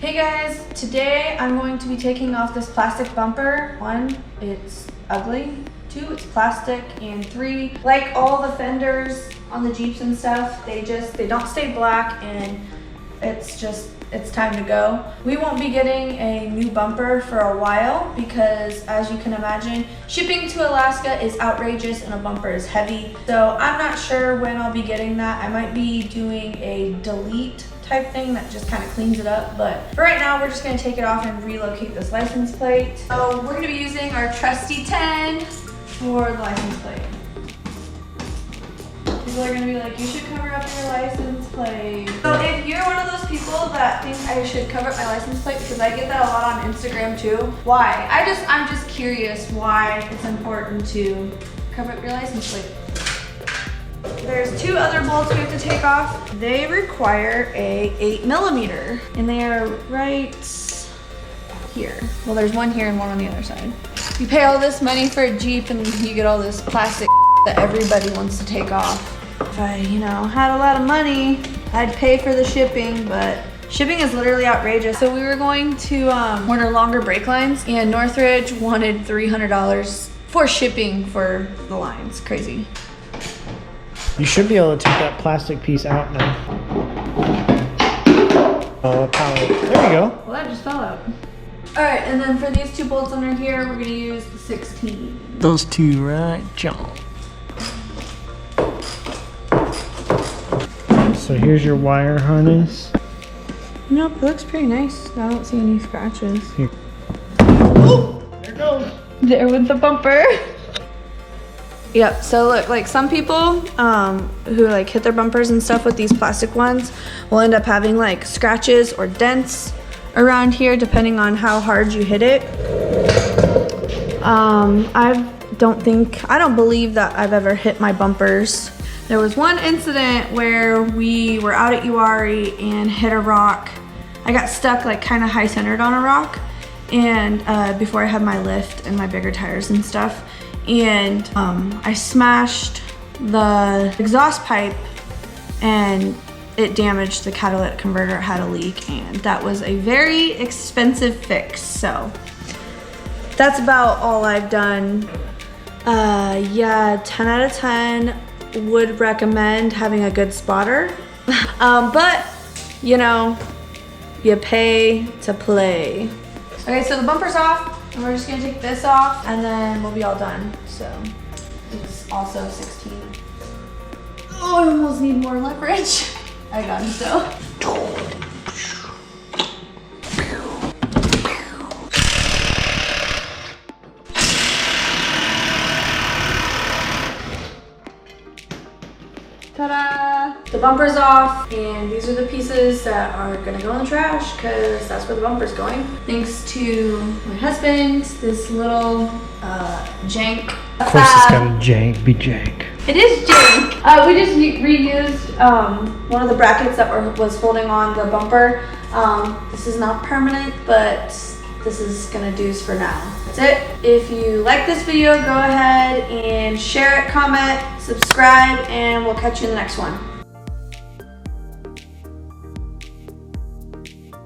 Hey guys, today I'm going to be taking off this plastic bumper. 1, it's ugly. 2, it's plastic. And 3, like all the fenders on the Jeeps and stuff, they don't stay black, and it's time to go. We won't be getting a new bumper for a while because, as you can imagine, shipping to Alaska is outrageous and a bumper is heavy. So I'm not sure when I'll be getting that. I might be doing a delete type thing that just kind of cleans it up, but for right now we're just going to take it off and relocate this license plate. So we're going to be using our trusty 10 for the license plate. People are going to be like, you should cover up your license plate. So if you're one of those people that think I should cover up my license plate, because I get that a lot on Instagram too, why? I'm just curious why it's important to cover up your license plate. There's 2 other bolts we have to take off. They require a 8mm, and they are right here. Well, there's one here and one on the other side. You pay all this money for a Jeep and you get all this plastic that everybody wants to take off. If I, had a lot of money, I'd pay for the shipping, but shipping is literally outrageous. So we were going to order longer brake lines, and Northridge wanted $300 for shipping for the lines. Crazy. You should be able to take that plastic piece out now. Oh, power. There you go. Well, that just fell out. All right, and then for these 2 bolts under here, we're gonna use the 16. Those 2 right, John. So here's your wire harness. Nope, it looks pretty nice. I don't see any scratches. Here. Oh, there it goes. There with the bumper. Yep, so look, like some people who like hit their bumpers and stuff with these plastic ones will end up having like scratches or dents around here depending on how hard you hit it. I don't believe that I've ever hit my bumpers. There was one incident where we were out at Uwharrie and hit a rock. I got stuck like kind of high centered on a rock, and before I had my lift and my bigger tires and stuff. And I smashed the exhaust pipe and it damaged the catalytic converter. It had a leak, and that was a very expensive fix. So that's about all I've done. Yeah, 10 out of 10 would recommend having a good spotter. But you pay to play. Okay, so the bumper's off. And we're just gonna take this off and then we'll be all done. So it's also 16. Oh, I almost need more leverage. I got it though. Ta-da! The bumper's off, and these are the pieces that are gonna go in the trash because that's where the bumper's going. Thanks to my husband, this little jank. Of course it's gotta be jank. It is jank. We just reused one of the brackets that was holding on the bumper. This is not permanent, but this is gonna do for now. That's it. If you like this video, go ahead and share it, comment, subscribe, and we'll catch you in the next one.